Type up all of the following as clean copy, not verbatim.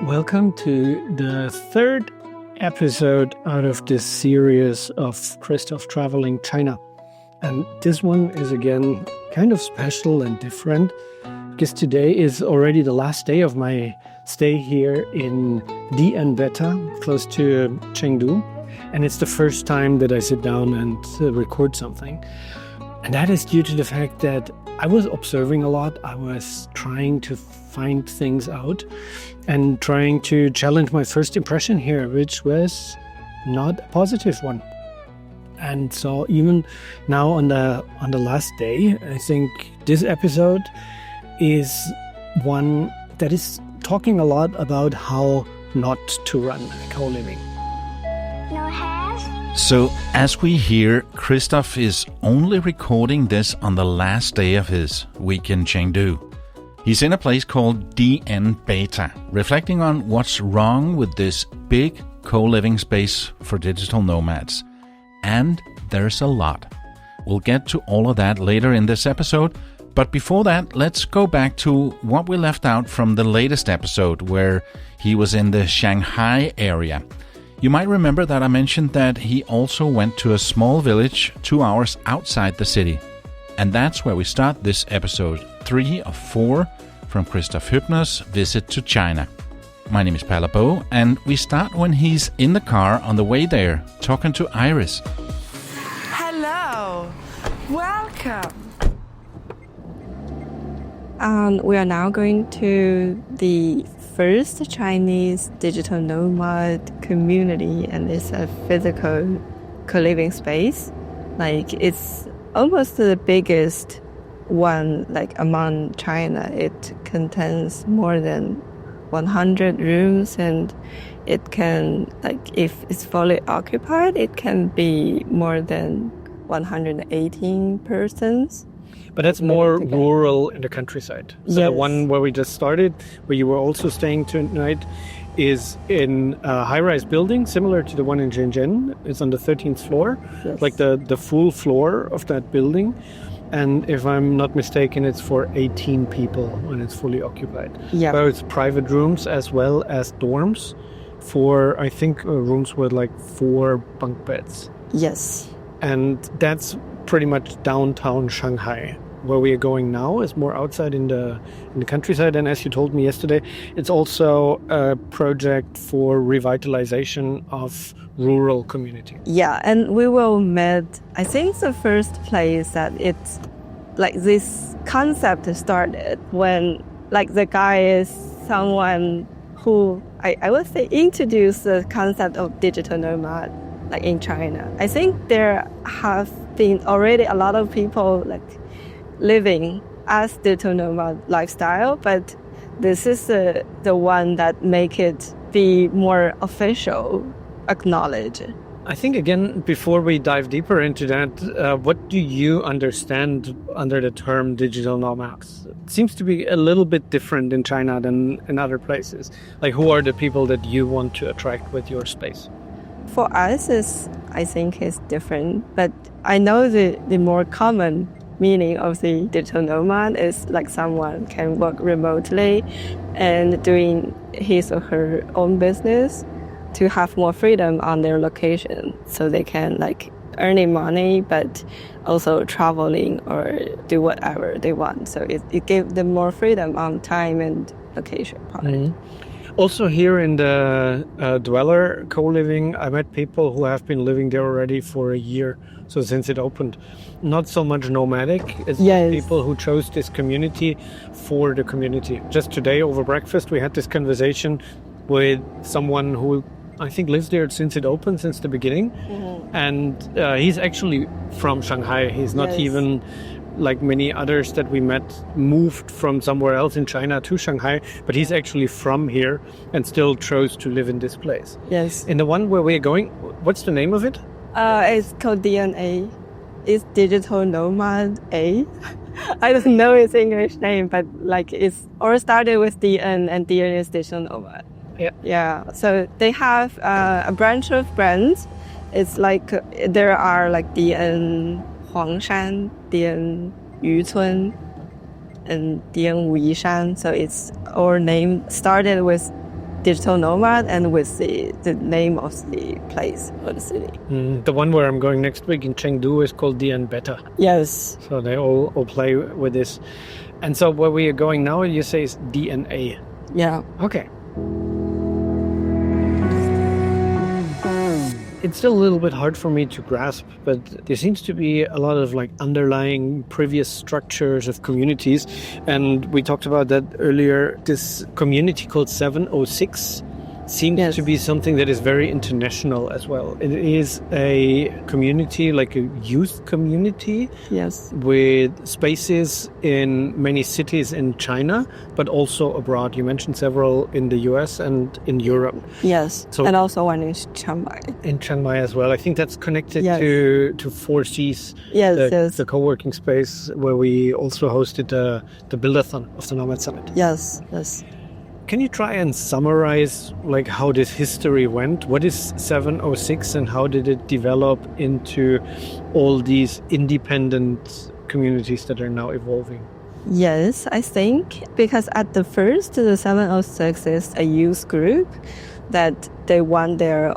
Welcome to the third episode out of this series of Christoph traveling China. And this one is again kind of special and different because today is already the last day of my stay here in Dien Beta, close to Chengdu. And it's the first time that I sit down and record something. And that is due to the fact that I was observing a lot. I was trying to find things out and trying to challenge my first impression here, which was not a positive one. And so even now on the last day, I think this episode is one that is talking a lot about how not to run a co-living. So, as we hear, Christoph is only recording this on the last day of his week in Chengdu. He's in a place called Dien Beta, reflecting on what's wrong with this big co-living space for digital nomads. And there's a lot. We'll get to all of that later in this episode, but before that, let's go back to what we left out from the latest episode, where he was in the Shanghai area. You might remember that I mentioned that he also went to a small village 2 hours outside the city. And that's where we start this episode 3 of 4 from Christoph Huebner's visit to China. My name is Palle Bo, and we start when he's in the car on the way there, talking to Iris. Hello, welcome. We are now going to the first Chinese digital nomad community, and it's a physical co-living space. Like, it's almost the biggest one, like, among China. It contains more than 100 rooms, and it can, like, if it's fully occupied, it can be more than 118 persons. But that's more rural in the countryside. So yes. The one where we just started, where you were also staying tonight, is in a high-rise building, similar to the one in Shenzhen. It's on the 13th floor, yes. Like the full floor of that building. And if I'm not mistaken, it's for 18 people when it's fully occupied. Yeah. Both private rooms as well as dorms for, I think, rooms with like 4 bunk beds. Yes. And that's pretty much downtown Shanghai. Where we are going now is more outside in the countryside. And as you told me yesterday, it's also a project for revitalization of rural community. Yeah, and we will meet, I think the first place that it's like this concept started when, like, the guy is someone who I would say introduced the concept of digital nomad, like, in China. I think there have been already a lot of people like living as digital nomad lifestyle, but this is the one that make it be more official, acknowledged. I think, again, before we dive deeper into that, what do you understand under the term digital nomads? It seems to be a little bit different in China than in other places. Like, who are the people that you want to attract with your space? For us, I think it's different, but I know the more common meaning of the digital nomad is like someone can work remotely and doing his or her own business to have more freedom on their location, so they can, like, earning money but also traveling or do whatever they want. So it gave them more freedom on time and location part. Mm-hmm. Also here in the dweller co-living, I met people who have been living there already for a year. So since it opened, not so much nomadic, it's people who chose this community for the community. Just today over breakfast, we had this conversation with someone who I think lives there since it opened, since the beginning. Mm-hmm. And he's actually from Shanghai. He's not even, like many others that we met, moved from somewhere else in China to Shanghai, but he's actually from here and still chose to live in this place. Yes. In the one where we're going, what's the name of it? It's called DNA. It's Digital Nomad A. I don't know its English name, but like it's all started with DN, and DN is Digital Nomad. Yeah. Yeah. So they have a bunch of brands. It's like there are like DN Huangshan, DN Yucun, and DN Wuyishan. So it's our name started with digital nomad and with the name of the place or the city. The one where I'm going next week in Chengdu is called DN Beta. Yes. So they all play with this. And so where we are going now, you say is DNA. Yeah. Okay. It's still a little bit hard for me to grasp, but there seems to be a lot of like underlying previous structures of communities. And we talked about that earlier. This community called 706 seems to be something that is very international as well. It is a community, like a youth community, with spaces in many cities in China, but also abroad. You mentioned several in the US and in Europe. Yes, so, and also one in Shanghai. In Shanghai as well. I think that's connected to 4Cs, the co-working space where we also hosted the Buildathon of the Nomad Summit. Yes. Can you try and summarize like how this history went? What is 706 and how did it develop into all these independent communities that are now evolving? Yes, I think because at the first, the 706 is a youth group that they want their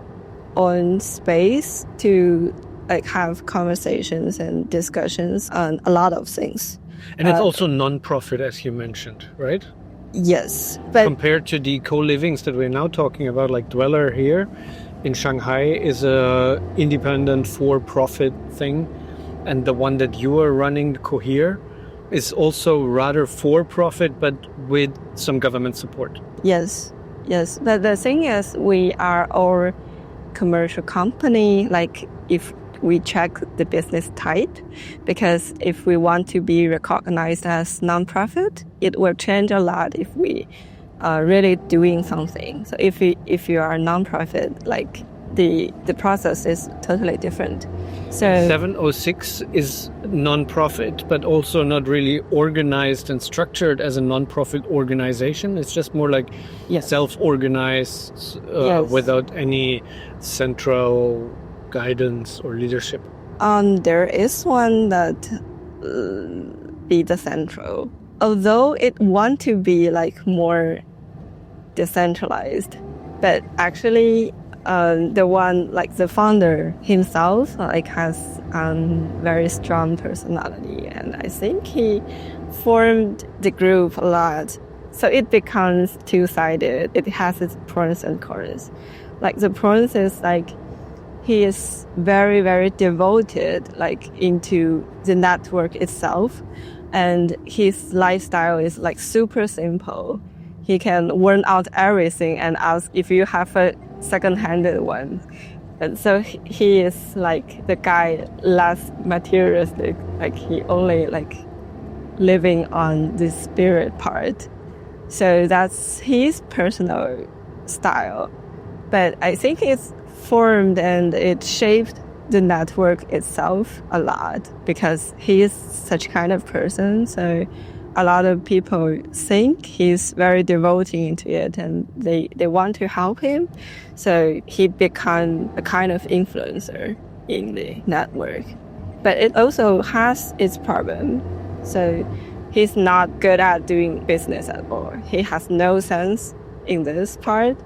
own space to like have conversations and discussions on a lot of things. And it's also non-profit, as you mentioned, right? Yes, but compared to the co-livings that we're now talking about, like Dweller here in Shanghai is a independent for-profit thing, and the one that you are running, Cohere, is also rather for-profit, but with some government support. Yes. But the thing is, we are all commercial company. Like if we check the business type, because if we want to be recognized as nonprofit, it will change a lot if we are really doing something. So if you are a nonprofit, like the process is totally different. So 706 is nonprofit, but also not really organized and structured as a nonprofit organization. It's just more like self-organized without any central guidance or leadership. There is one that be the central, although it want to be like more decentralized, but actually the one like the founder himself like has very strong personality, and I think he formed the group a lot, so it becomes two-sided. It has its pros and cons. Like the pros is like he is very, very devoted, like into the network itself. And his lifestyle is like super simple. He can worn out everything and ask if you have a second-handed one. And so he is like the guy less materialistic. Like he only like living on the spirit part. So that's his personal style. But I think it's formed and it shaped the network itself a lot because he is such kind of person. So a lot of people think he's very devoted into it and they want to help him. So he become a kind of influencer in the network. But it also has its problem. So he's not good at doing business at all. He has no sense in this part.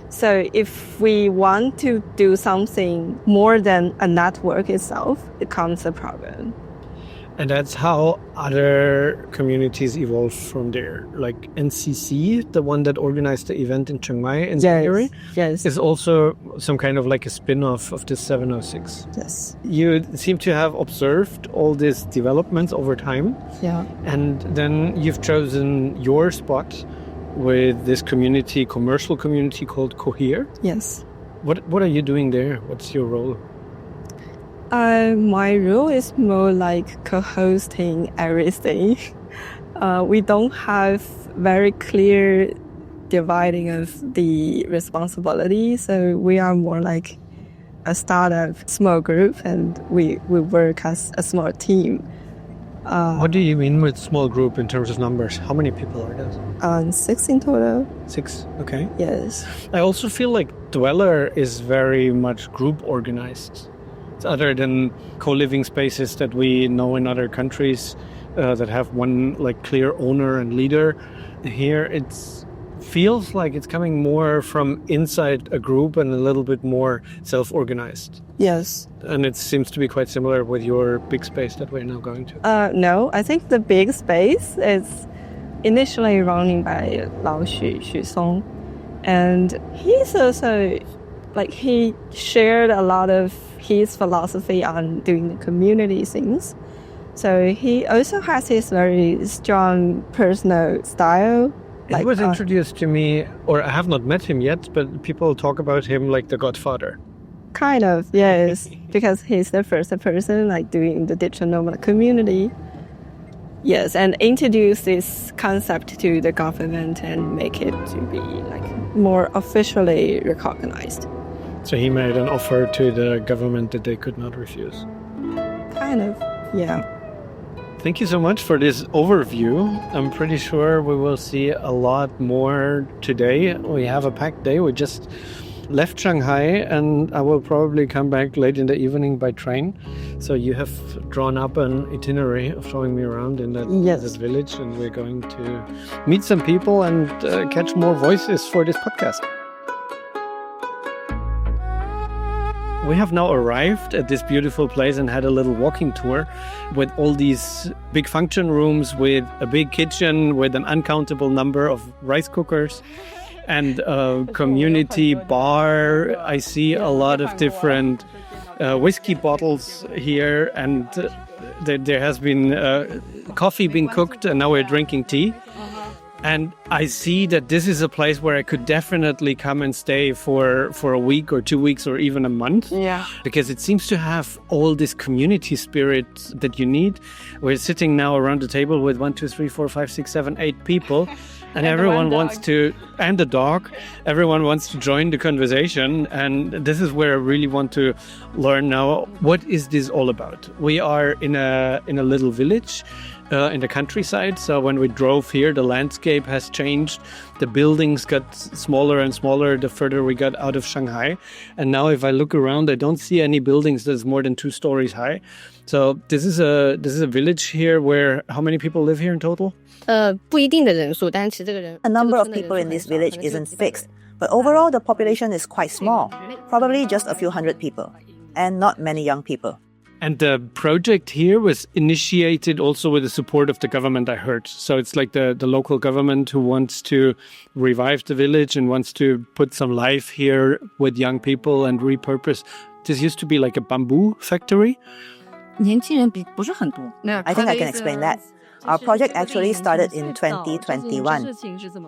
So if we want to do something more than a network itself, it becomes a problem. And that's how other communities evolve from there. Like NCC, the one that organized the event in Chiang Mai in January, is also some kind of like a spin-off of the 706. Yes. You seem to have observed all these developments over time. Yeah. And then you've chosen your spot with this community, commercial community called Cohere. Yes. What are you doing there? What's your role? My role is more like co-hosting everything. We don't have very clear dividing of the responsibility, so we are more like a startup, small group, and we work as a small team. What do you mean with small group in terms of numbers? How many people are there? 6 in total. 6, okay. Yes. I also feel like Dweller is very much group organized. Other than co-living spaces that we know in other countries that have one like clear owner and leader. Here it feels like it's coming more from inside a group and a little bit more self-organized. Yes. And it seems to be quite similar with your big space that we're now going to. No, I think the big space is initially running by Lao Xu Song. And he's also, he shared a lot of his philosophy on doing the community things. So he also has his very strong personal style. He was introduced to me, or I have not met him yet, but people talk about him like the godfather. Kind of, yes, because he's the first person doing the digital nomad community. Yes, and introduce this concept to the government and make it to be more officially recognized. So he made an offer to the government that they could not refuse. Kind of, yeah. Thank you so much for this overview. I'm pretty sure we will see a lot more today. We have a packed day. We just left Shanghai and I will probably come back late in the evening by train. So you have drawn up an itinerary of showing me around in that village, and we're going to meet some people and catch more voices for this podcast. We have now arrived at this beautiful place and had a little walking tour with all these big function rooms, with a big kitchen, with an uncountable number of rice cookers and a community bar. I see a lot of different whiskey bottles here, and there has been coffee being cooked, and now we're drinking tea. And I see that this is a place where I could definitely come and stay for a week or 2 weeks or even a month. Yeah. Because it seems to have all this community spirit that you need. We're sitting now around the table with 1, 2, 3, 4, 5, 6, 7, 8 people. And everyone wants to, and the dog, everyone wants to join the conversation. And this is where I really want to learn now, what is this all about? We are in a little village in the countryside. So when we drove here, the landscape has changed. The buildings got smaller and smaller the further we got out of Shanghai. And now if I look around, I don't see any buildings that's more than 2 stories high. So this is a village here where, how many people live here in total? A number of people in this village isn't fixed, but overall the population is quite small, probably just a few hundred people, and not many young people. And the project here was initiated also with the support of the government, I heard. So it's like the local government who wants to revive the village and wants to put some life here with young people and repurpose. This used to be like a bamboo factory. I think I can explain that. Our project actually started in 2021.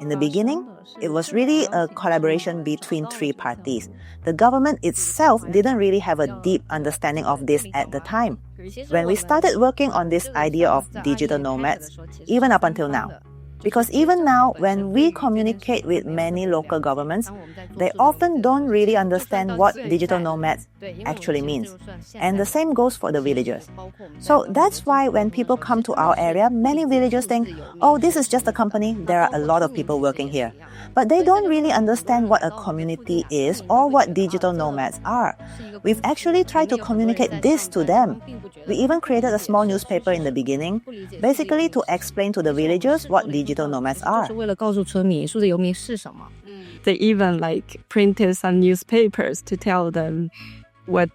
In the beginning, it was really a collaboration between 3 parties. The government itself didn't really have a deep understanding of this at the time. When we started working on this idea of digital nomads, even up until now. Because even now, when we communicate with many local governments, they often don't really understand what digital nomads actually means. And the same goes for the villagers. So that's why when people come to our area, many villagers think, oh, this is just a company, there are a lot of people working here. But they don't really understand what a community is or what digital nomads are. We've actually tried to communicate this to them. We even created a small newspaper in the beginning, basically to explain to the villagers what digital nomads are. They even printed some newspapers to tell them what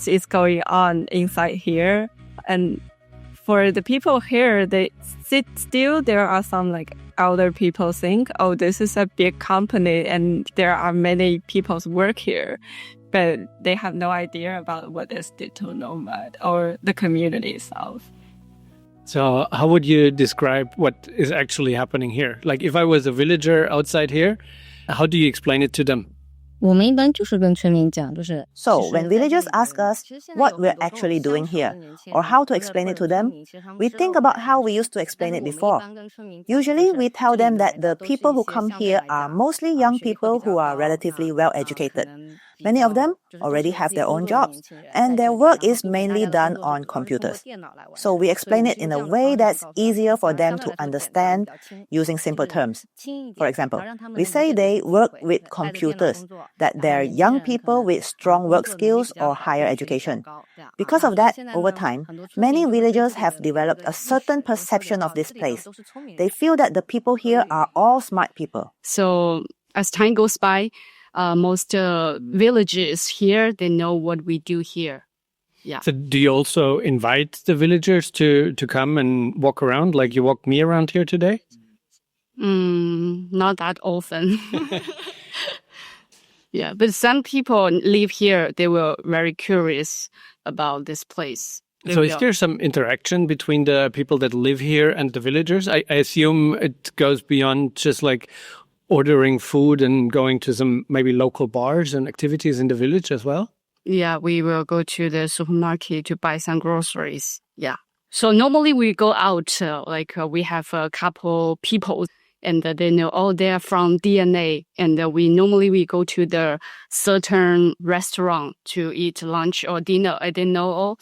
is going on inside here. And for the people here, there are some elder people think, oh, this is a big company and there are many people's work here. But they have no idea about what is digital nomad or the community itself. So how would you describe what is actually happening here? Like if I was a villager outside here, how do you explain it to them? So when villagers ask us what we're actually doing here or how to explain it to them, we think about how we used to explain it before. Usually we tell them that the people who come here are mostly young people who are relatively well educated. Many of them already have their own jobs, and their work is mainly done on computers. So we explain it in a way that's easier for them to understand using simple terms. For example, we say they work with computers. that they're young people with strong work skills or higher education. Because of that, over time, many villagers have developed a certain perception of this place. They feel that the people here are all smart people. So as time goes by, most villages here, they know what we do here. Yeah. So do you also invite the villagers to come and walk around, like you walked me around here today? Not that often. Yeah, but some people live here. They were very curious about this place. So is there some interaction between the people that live here and the villagers? I assume it goes beyond just like ordering food and going to some maybe local bars and activities in the village as well? Yeah, we will go to the supermarket to buy some groceries. Yeah. So normally we go out, we have a couple people and they know, oh, they're from DNA. And we go to the certain restaurant to eat lunch or dinner. I didn't know, oh,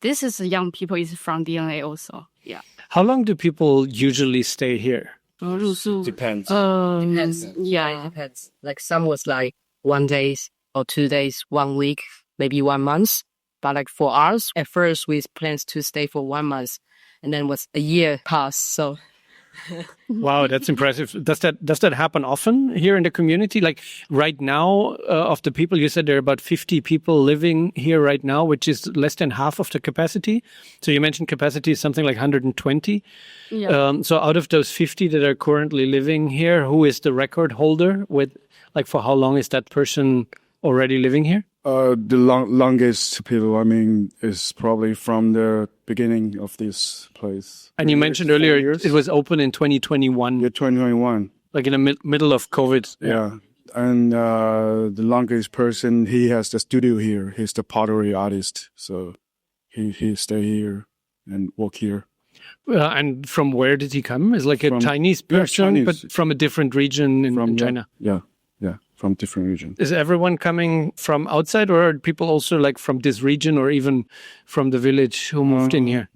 this is young people is from DNA also. Yeah. How long do people usually stay here? Depends. Yeah, It depends. Like some was like 1 day or 2 days, 1 week, maybe 1 month. But like for us, at first we planned to stay for 1 month, and then was a year passed. So. Wow, that's impressive. Does that happen often here in the community? Like right now, of the people, you said there are about 50 people living here right now, which is less than half of the capacity. So you mentioned capacity is something like 120. yeah. So out of those 50 that are currently living here, who is the record holder with, like, for how long is that person already living here? The longest people, is probably from the beginning of this place. And you mentioned earlier it was open in 2021. Yeah, 2021. Like in the middle of COVID. Yeah. And the longest person, he has the studio here. He's the pottery artist. So he stay here and work here. And from where did he come? Is like a Chinese person, Chinese. but from a different region in China. Yeah, from different regions. Is everyone coming from outside, or are people also like from this region or even from the village who moved in here?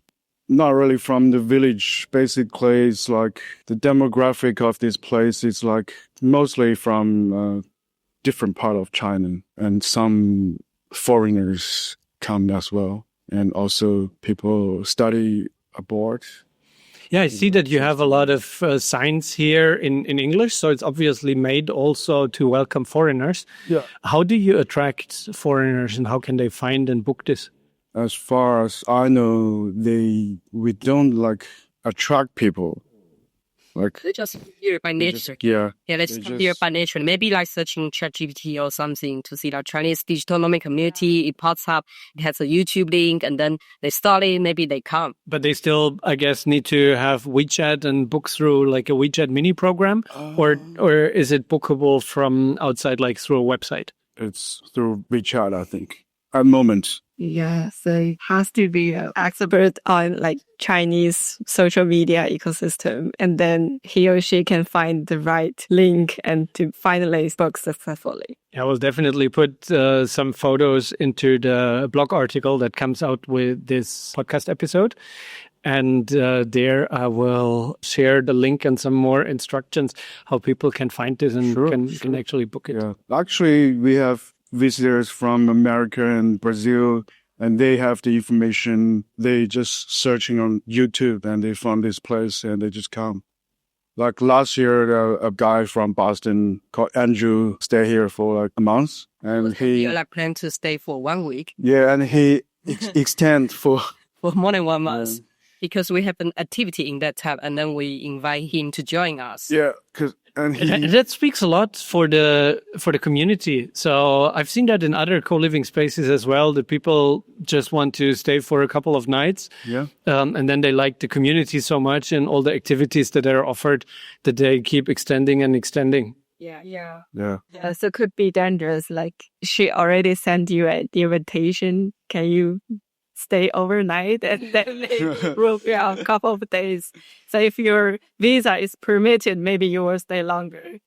Not really from the village. Basically, it's like the demographic of this place is like mostly from different part of China, and some foreigners come as well, and also people study abroad. Yeah, I see that you have a lot of signs here in English, so it's obviously made also to welcome foreigners. Yeah. How do you attract foreigners, and how can they find and book this? As far as I know, we don't like attract people. Like They just here by nature. yeah, Yeah, let's they come here just- by nature. Maybe like searching ChatGPT or something to see the Chinese digital nomad community. It pops up. It has a YouTube link, and then they study. Maybe they come. But they still, I guess, need to have WeChat and book through like a WeChat mini program, or is it bookable from outside, like through a website? it's through WeChat, I think. At the moment, Yeah, so it has to be an expert on like Chinese social media ecosystem, and then he or she can find the right link and to finally book successfully. I will definitely put some photos into the blog article that comes out with this podcast episode. And there I will share the link and some more instructions how people can find this and can actually book it. yeah. Actually, we have visitors from America and Brazil, and they have the information. They just searching on YouTube, and they found this place, and they just come. Like last year, a guy from Boston called Andrew stayed here for like a month, and We like plan to stay for 1 week and he extend for for more than 1 month because we have an activity in that time, and then we invite him to join us. And that speaks a lot for the community. So I've seen that in other co-living spaces as well, that people just want to stay for a couple of nights. Yeah. And then they like the community so much and all the activities that are offered that they keep extending and extending. Yeah. yeah. So it could be dangerous. Like she already sent you an invitation. Can you stay overnight and then book a couple of days? So if your visa is permitted, maybe you will stay longer.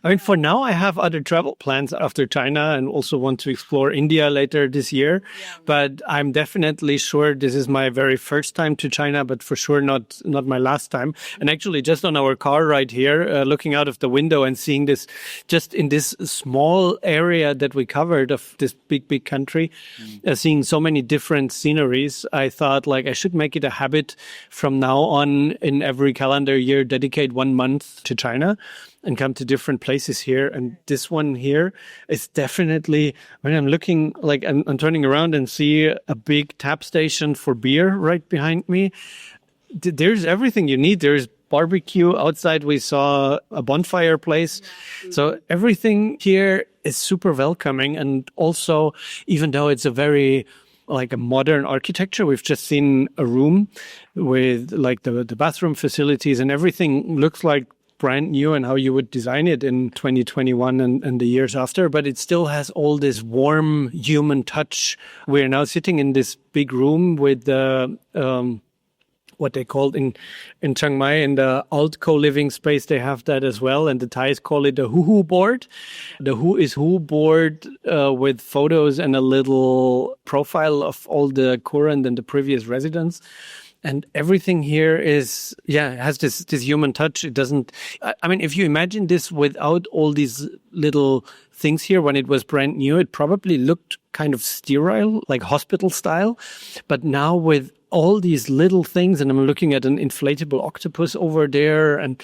I mean, for now, I have other travel plans after China and also want to explore India later this year. But I'm definitely sure this is my very first time to China, but for sure not my last time. And actually, just on our car ride here, looking out of the window and seeing this, just in this small area that we covered of this big country, seeing so many different sceneries, I thought like I should make it a habit from now on in every calendar year, dedicate 1 month to China and come to different places here. And this one here is definitely, when I'm looking, like I'm turning around and see a big tap station for beer right behind me. There's everything you need. There's barbecue outside. We saw a bonfire place. So everything here is super welcoming. And also, even though it's a very like a modern architecture, we've just seen a room with like the bathroom facilities and everything looks like brand new and how you would design it in 2021 and the years after, but it still has all this warm human touch. We're now sitting in this big room with the what they called in Chiang Mai, in the alt co-living space, they have that as well. And the Thais call it the Hu board. The Hu is Hu board with photos and a little profile of all the current and the previous residents. And everything here is, has this human touch. It doesn't, I mean, if you imagine this without all these little things here, when it was brand new, it probably looked kind of sterile, like hospital style. But now with all these little things, and I'm looking at an inflatable octopus over there, and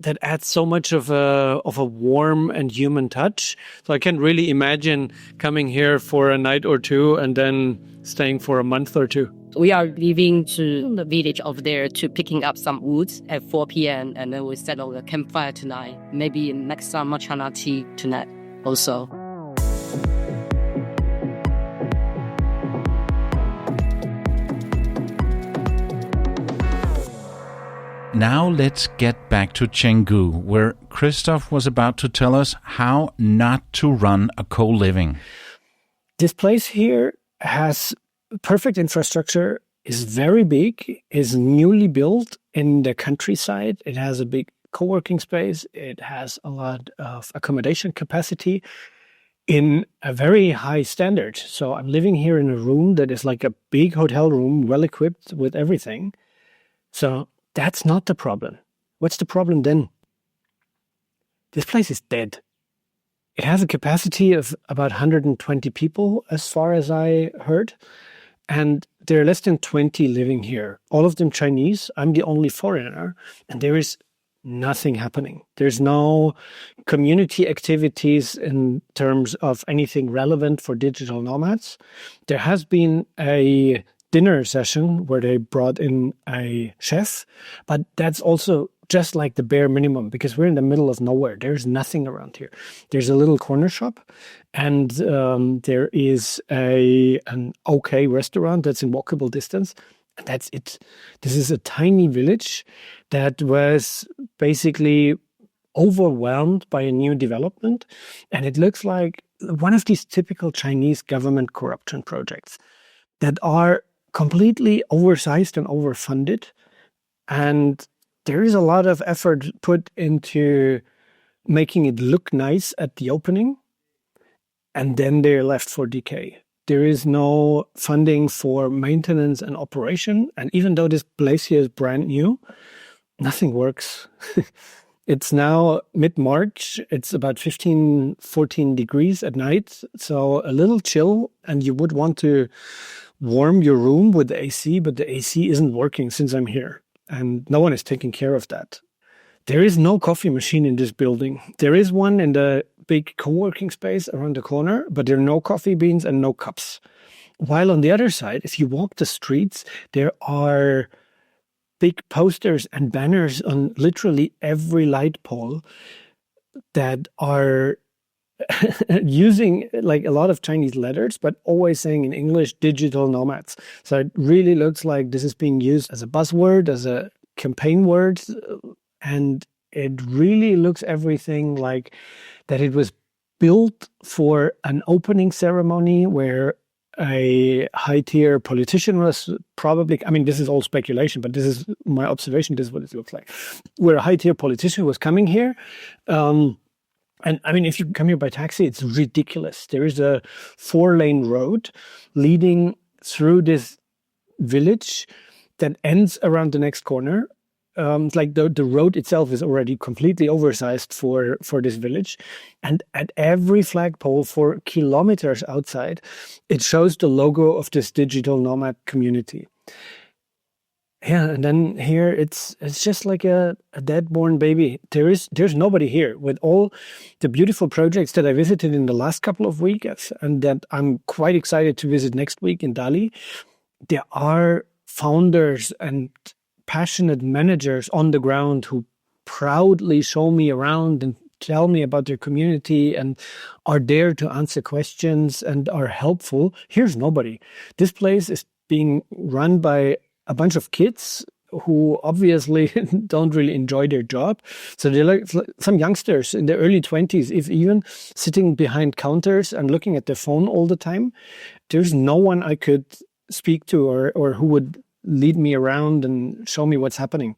that adds so much of a warm and human touch. So I can really imagine coming here for a night or two and then staying for a month or two. We are leaving to the village over there to picking up some woods at 4 p.m. and then we settle the campfire tonight. Maybe next summer China tea tonight also. Now let's get back to Chengdu, where Christoph was about to tell us how not to run a co-living. This place here has perfect infrastructure, is very big, is newly built in the countryside. It has a big co-working space. It has a lot of accommodation capacity in a very high standard. So I'm living here in a room that is like a big hotel room, well equipped with everything. So that's not the problem. What's the problem then? This place is dead. It has a capacity of about 120 people, as far as I heard. And there are less than 20 living here, all of them Chinese. I'm the only foreigner, and there is nothing happening. There's no community activities in terms of anything relevant for digital nomads. There has been a dinner session where they brought in a chef, but that's also just like the bare minimum because we're in the middle of nowhere. There's nothing around here. There's a little corner shop and there is an okay restaurant that's in walkable distance. And that's it. This is a tiny village that was basically overwhelmed by a new development. And it looks like one of these typical Chinese government corruption projects that are completely oversized and overfunded. And there is a lot of effort put into making it look nice at the opening, and then they're left for decay. There is no funding for maintenance and operation. And even though this place here is brand new, nothing works. It's now mid-March. It's about 15, 14 degrees at night. So a little chill, and you would want to warm your room with the AC, but the AC isn't working since I'm here. And no one is taking care of that. There is no coffee machine in this building. There is one in the big co-working space around the corner, but there are no coffee beans and no cups. While on the other side, if you walk the streets, there are big posters and banners on literally every light pole that are using like a lot of Chinese letters, but always saying in English, digital nomads. So it really looks like this is being used as a buzzword, as a campaign word. And it really looks everything like that it was built for an opening ceremony where a high-tier politician was probably, I mean, this is all speculation, but this is my observation, this is what it looks like, where a high-tier politician was coming here, And I mean, if you come here by taxi, it's ridiculous. There is a 4-lane road leading through this village that ends around the next corner. Like the road itself is already completely oversized for this village. And at every flagpole for kilometers outside, it shows the logo of this digital nomad community. Yeah, and then here it's just like a dead-born baby. There's nobody here. With all the beautiful projects that I visited in the last couple of weeks and that I'm quite excited to visit next week in Dali, there are founders and passionate managers on the ground who proudly show me around and tell me about their community and are there to answer questions and are helpful. Here's nobody. This place is being run by a bunch of kids who obviously don't really enjoy their job. So they're like some youngsters in their early 20s, if even, sitting behind counters and looking at their phone all the time. There's no one I could speak to or who would lead me around and show me what's happening.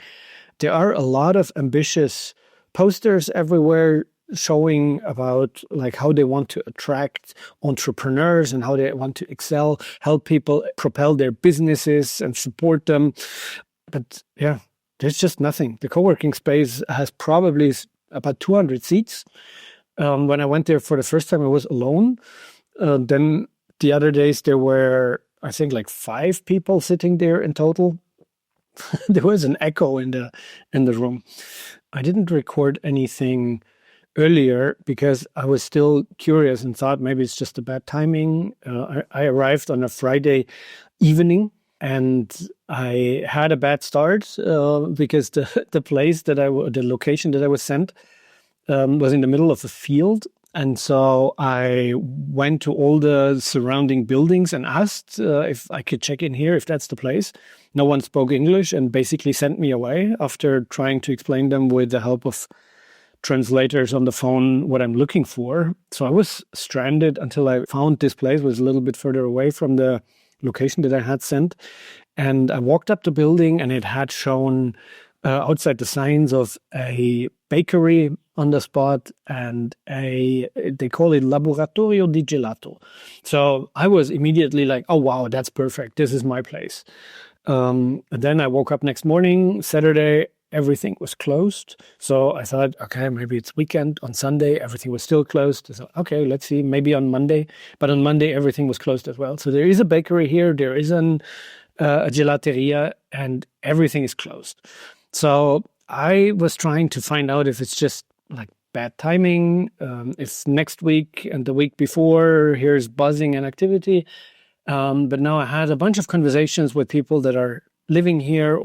There are a lot of ambitious posters everywhere showing about like how they want to attract entrepreneurs and how they want to excel, help people propel their businesses and support them. But yeah, there's just nothing. The co-working space has probably about 200 seats. When I went there for the first time, I was alone. Then the other days there were, I think, like 5 people sitting there in total. There was an echo in the room. I didn't record anything earlier because I was still curious and thought maybe it's just a bad timing. I arrived on a Friday evening and I had a bad start because the location that I was sent was in the middle of a field. And so I went to all the surrounding buildings and asked if I could check in here, if that's the place. No one spoke English and basically sent me away after trying to explain them with the help of translators on the phone what I'm looking for. So I was stranded until I found this place. It was a little bit further away from the location that I had sent. And I walked up the building and it had shown outside the signs of a bakery on the spot and they call it Laboratorio di Gelato. So I was immediately like, oh, wow, that's perfect. This is my place. And then I woke up next morning, Saturday, everything was closed. So I thought, okay, maybe it's weekend. On Sunday, everything was still closed. So, okay, let's see, maybe on Monday. But on Monday, everything was closed as well. So there is a bakery here. There is a gelateria and everything is closed. So I was trying to find out if it's just like bad timing, if next week and the week before here's buzzing and activity. But now I had a bunch of conversations with people that are living here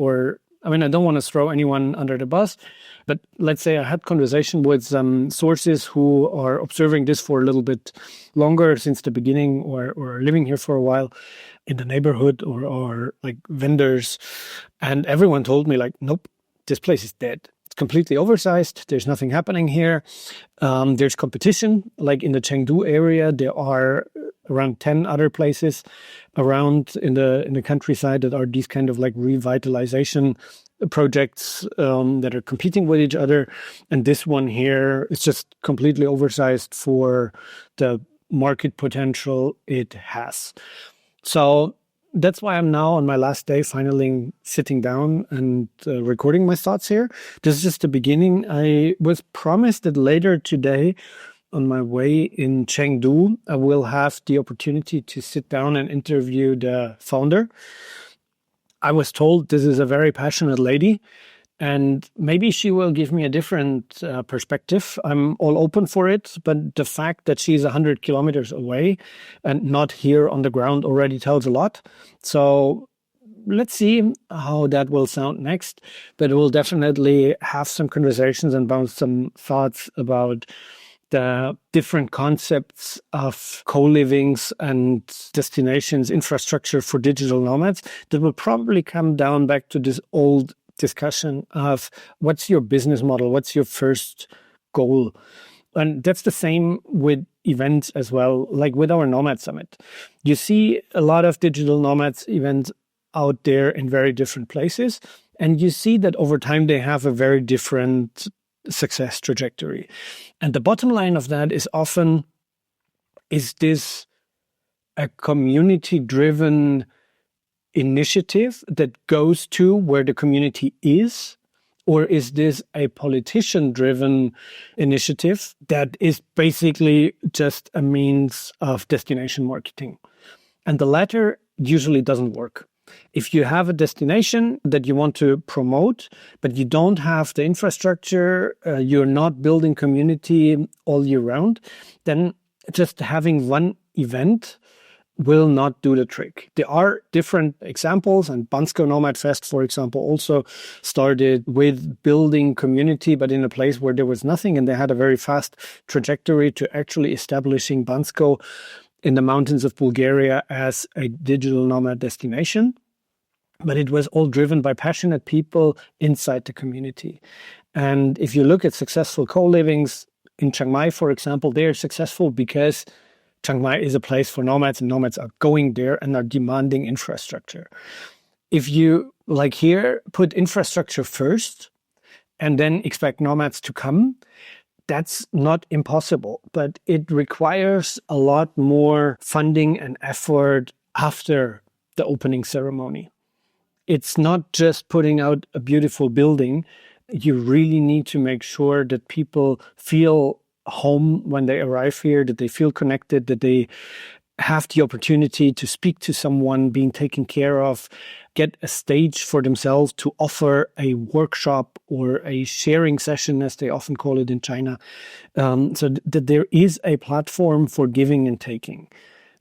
I don't want to throw anyone under the bus, but let's say I had conversation with some sources who are observing this for a little bit longer since the beginning or living here for a while in the neighborhood or like vendors. And everyone told me like, nope, this place is dead. It's completely oversized. There's nothing happening here. There's competition. Like in the Chengdu area, there are around 10 other places around in the countryside that are these kind of like revitalization projects that are competing with each other. And this one here is just completely oversized for the market potential it has. So that's why I'm now on my last day finally sitting down and recording my thoughts here. This is just the beginning. I was promised that later today on my way in Chengdu, I will have the opportunity to sit down and interview the founder. I was told this is a very passionate lady and maybe she will give me a different perspective. I'm all open for it, but the fact that she's 100 kilometers away and not here on the ground already tells a lot. So let's see how that will sound next, but we'll definitely have some conversations and bounce some thoughts about the different concepts of co-livings and destinations, infrastructure for digital nomads that will probably come down back to this old discussion of what's your business model? What's your first goal? And that's the same with events as well, like with our Nomad Summit. You see a lot of digital nomads events out there in very different places. And you see that over time, they have a very different success trajectory. And the bottom line of that is often, is this a community-driven initiative that goes to where the community is? Or is this a politician-driven initiative that is basically just a means of destination marketing? And the latter usually doesn't work. If you have a destination that you want to promote, but you don't have the infrastructure, you're not building community all year round, then just having one event will not do the trick. There are different examples, and Bansko Nomad Fest, for example, also started with building community, but in a place where there was nothing, and they had a very fast trajectory to actually establishing Bansko in the mountains of Bulgaria as a digital nomad destination. But it was all driven by passionate people inside the community. And if you look at successful co-livings in Chiang Mai, for example, they are successful because Chiang Mai is a place for nomads, and nomads are going there and are demanding infrastructure. If you, like here, put infrastructure first and then expect nomads to come, that's not impossible, but it requires a lot more funding and effort after the opening ceremony. It's not just putting out a beautiful building. You really need to make sure that people feel home when they arrive here, that they feel connected, that they have the opportunity to speak to someone, being taken care of, get a stage for themselves to offer a workshop or a sharing session, as they often call it in China, so that there is a platform for giving and taking.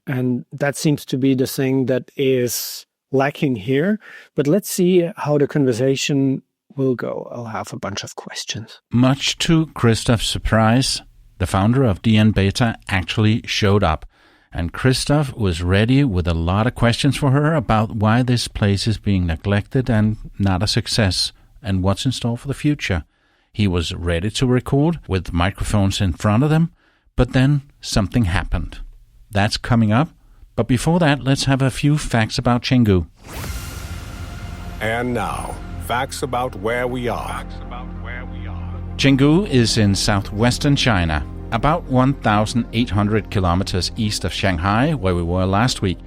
And that seems to be the thing that is lacking here. But let's see how the conversation will go. I'll have a bunch of questions. Much to Christoph's surprise, the founder of DN Beta actually showed up. And Christoph was ready with a lot of questions for her about why this place is being neglected and not a success, and what's in store for the future. He was ready to record with microphones in front of them, but then something happened. That's coming up, but before that, let's have a few facts about Chengdu. And now, facts about where we are. Chengdu is in southwestern China, about 1,800 kilometers east of Shanghai, where we were last week.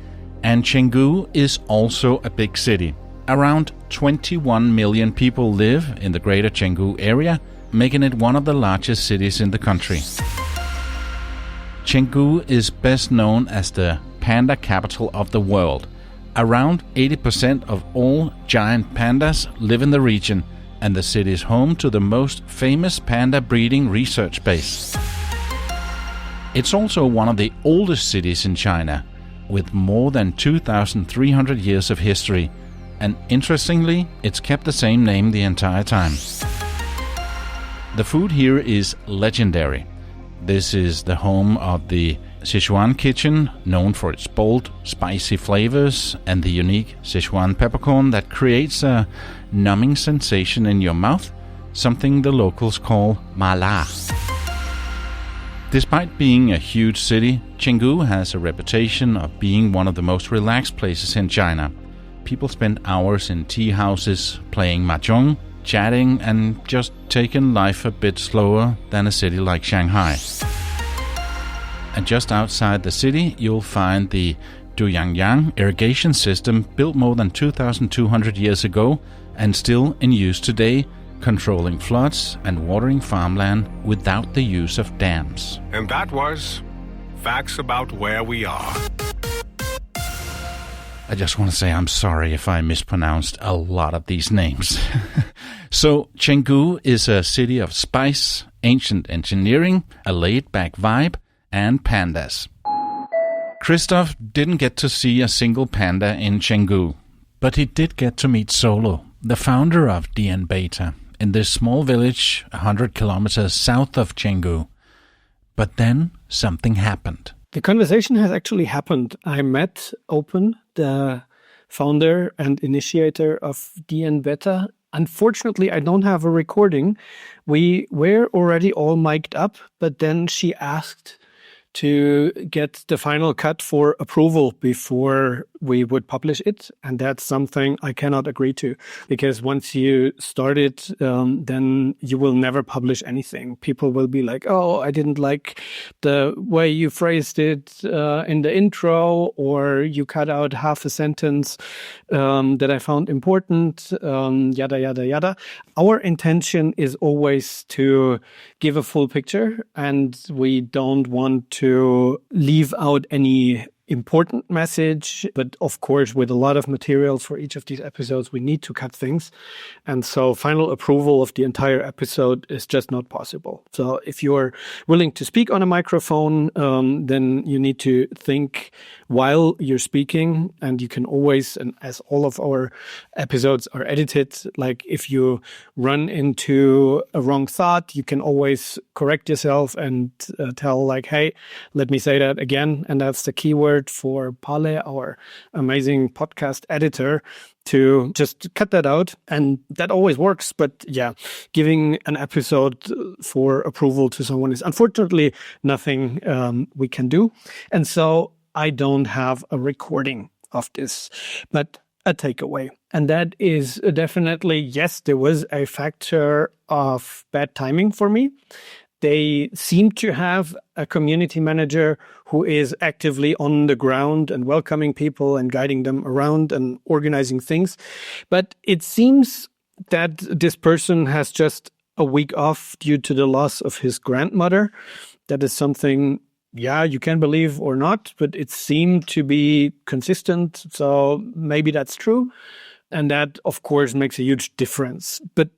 And Chengdu is also a big city. Around 21 million people live in the greater Chengdu area, making it one of the largest cities in the country. Chengdu is best known as the panda capital of the world. Around 80% of all giant pandas live in the region, and the city is home to the most famous panda breeding research base. It's also one of the oldest cities in China, with more than 2,300 years of history, and interestingly, it's kept the same name the entire time. The food here is legendary. This is the home of the Sichuan kitchen, known for its bold, spicy flavors and the unique Sichuan peppercorn that creates a numbing sensation in your mouth, something the locals call ma la. Despite being a huge city, Chengdu has a reputation of being one of the most relaxed places in China. People spend hours in tea houses playing mahjong, chatting, and just taking life a bit slower than a city like Shanghai. And just outside the city, you'll find the Duyangyang irrigation system, built more than 2,200 years ago and still in use today, controlling floods and watering farmland without the use of dams. And that was facts about where we are. I just want to say I'm sorry if I mispronounced a lot of these names. So, Chengdu is a city of spice, ancient engineering, a laid-back vibe, and pandas. Christoph didn't get to see a single panda in Chengdu, but he did get to meet Solo, the founder of DN Beta, in this small village 100 kilometers south of Chengdu. But then something happened. The conversation has actually happened. I met Open, the founder and initiator of DN Beta. Unfortunately, I don't have a recording. We were already all mic'd up, but then she asked to get the final cut for approval before we would publish it. And that's something I cannot agree to, because once you start it, then you will never publish anything. People will be like, oh, I didn't like the way you phrased it in the intro, or you cut out half a sentence that I found important, yada, yada, yada. Our intention is always to give a full picture, and we don't want to leave out any important message. But of course, with a lot of materials for each of these episodes, we need to cut things. And so final approval of the entire episode is just not possible. So if you're willing to speak on a microphone, then you need to think while you're speaking. And you can always, and as all of our episodes are edited, like if you run into a wrong thought, you can always correct yourself and tell like, hey, let me say that again. And that's the keyword for Pale, our amazing podcast editor, to just cut that out. And that always works. But yeah, giving an episode for approval to someone is unfortunately nothing we can do. And so I don't have a recording of this, but a takeaway. And that is definitely, yes, there was a factor of bad timing for me. They seem to have a community manager who is actively on the ground and welcoming people and guiding them around and organizing things. But it seems that this person has just a week off due to the loss of his grandmother. That is something, yeah, you can believe or not, but it seemed to be consistent. So maybe that's true. And that, of course, makes a huge difference. But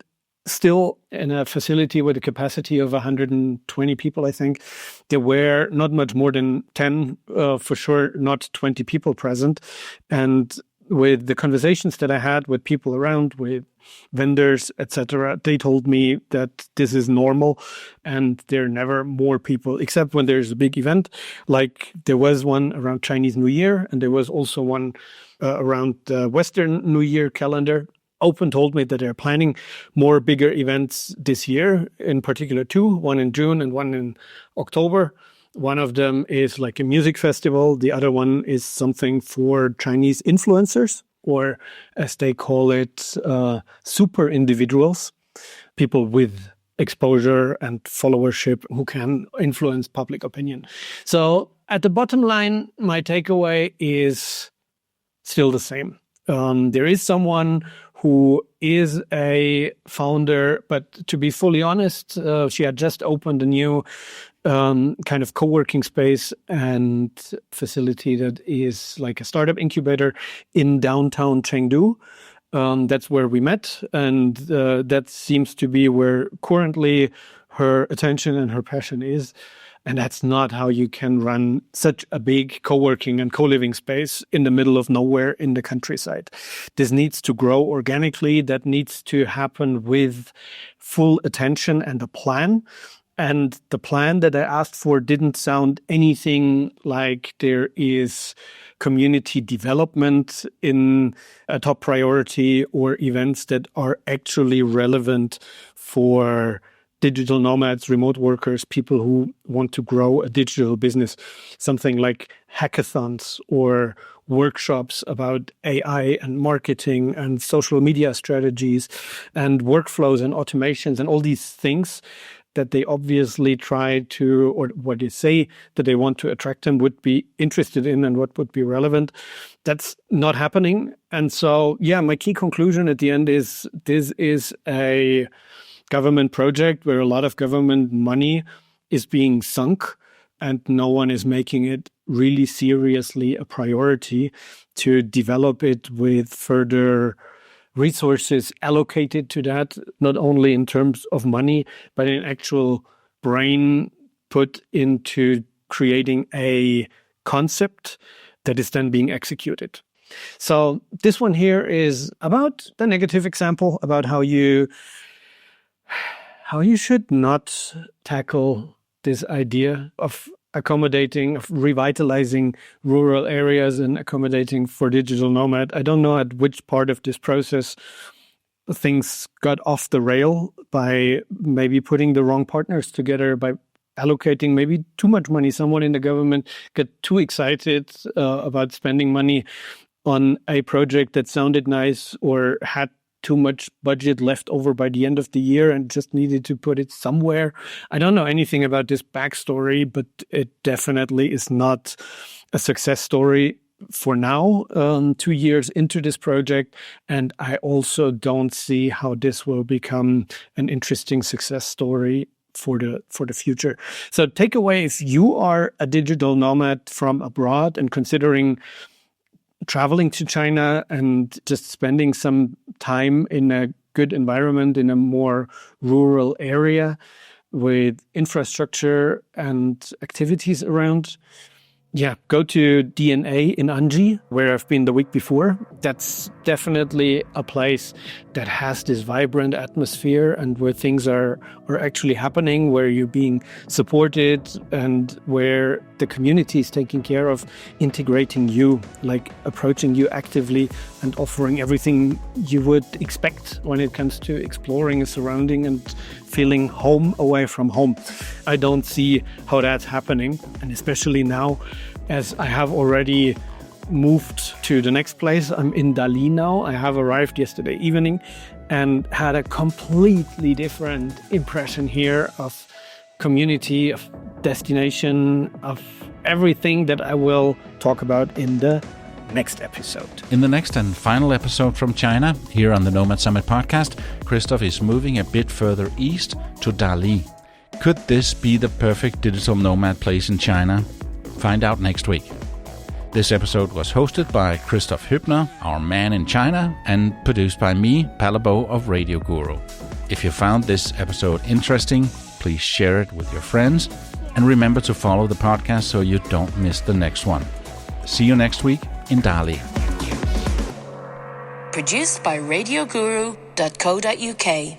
still, in a facility with a capacity of 120 people, I think, there were not much more than 10, for sure, not 20 people present. And with the conversations that I had with people around, with vendors, etc., they told me that this is normal and there are never more people, except when there's a big event. Like there was one around Chinese New Year, and there was also one around the Western New Year calendar. Open told me that they're planning more bigger events this year, in particular two, one in June and one in October. One of them is like a music festival. The other one is something for Chinese influencers, or as they call it, super individuals, people with exposure and followership who can influence public opinion. So at the bottom line, my takeaway is still the same. There is someone who is a founder, but to be fully honest, she had just opened a new kind of co-working space and facility that is like a startup incubator in downtown Chengdu. That's where we met, and that seems to be where currently her attention and her passion is. And that's not how you can run such a big co-working and co-living space in the middle of nowhere in the countryside. This needs to grow organically. That needs to happen with full attention and a plan. And the plan that I asked for didn't sound anything like there is community development in a top priority or events that are actually relevant for digital nomads, remote workers, people who want to grow a digital business, something like hackathons or workshops about AI and marketing and social media strategies and workflows and automations and all these things that they obviously try to, or what they say that they want to attract them would be interested in and what would be relevant. That's not happening. And so, yeah, my key conclusion at the end is this is a government project where a lot of government money is being sunk and no one is making it really seriously a priority to develop it with further resources allocated to that, not only in terms of money, but in actual brain put into creating a concept that is then being executed. So this one here is about the negative example, about how you should not tackle this idea of accommodating, of revitalizing rural areas and accommodating for digital nomad. I don't know at which part of this process things got off the rail by maybe putting the wrong partners together, by allocating maybe too much money. Someone in the government got too excited about spending money on a project that sounded nice or had too much budget left over by the end of the year and just needed to put it somewhere. I don't know anything about this backstory, but it definitely is not a success story for now, 2 years into this project. And I also don't see how this will become an interesting success story for the future. So takeaway, if you are a digital nomad from abroad and considering traveling to China and just spending some time in a good environment in a more rural area with infrastructure and activities around, go to DNA in Anji, where I've been the week before. That's definitely a place that has this vibrant atmosphere and where things are actually happening, where you're being supported and where the community is taking care of integrating you, like approaching you actively and offering everything you would expect when it comes to exploring a surrounding and feeling home away from home. I don't see how that's happening, and especially now, as I have already moved to the next place. I'm in Dali now. I have arrived yesterday evening and had a completely different impression here of community, of destination, of everything that I will talk about in the next episode. In the next and final episode from China, here on the Nomad Summit podcast, Christoph is moving a bit further east to Dali. Could this be the perfect digital nomad place in China? Find out next week. This episode was hosted by Christoph Huebner, our man in China, and produced by me, Palabo of Radio Guru. If you found this episode interesting, please share it with your friends, and remember to follow the podcast so you don't miss the next one. See you next week in Dali. Produced by radioguru.co.uk.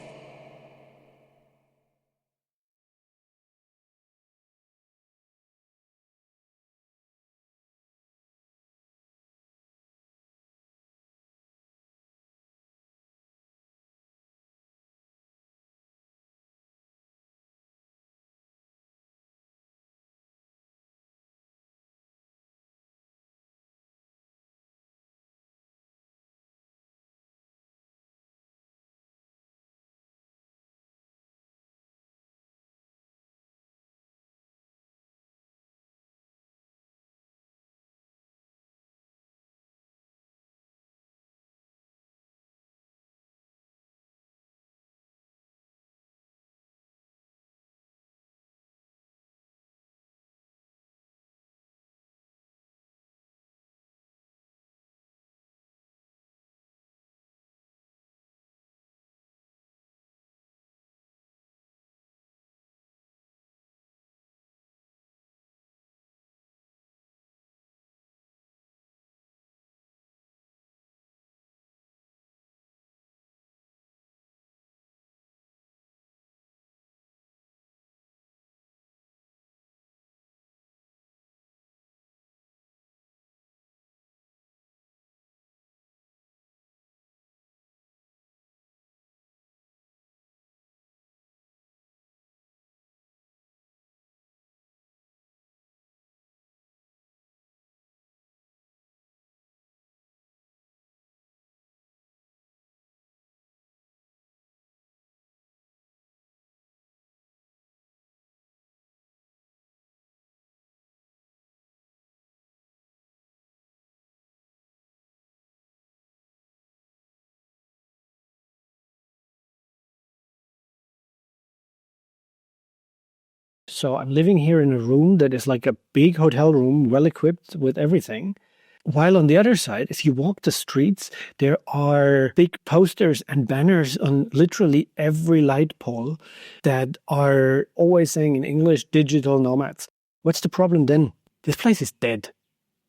So I'm living here in a room that is like a big hotel room, well equipped with everything. While on the other side, if you walk the streets, there are big posters and banners on literally every light pole that are always saying in English, digital nomads. What's the problem then? This place is dead.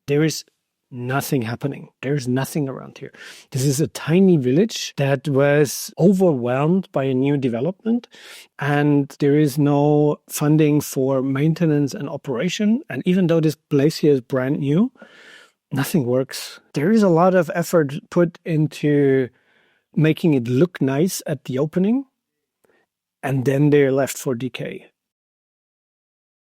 There is nothing happening. There's nothing around here. This is a tiny village that was overwhelmed by a new development, and there is no funding for maintenance and operation. And even though this place here is brand new, nothing works. There is a lot of effort put into making it look nice at the opening, and then they're left for decay.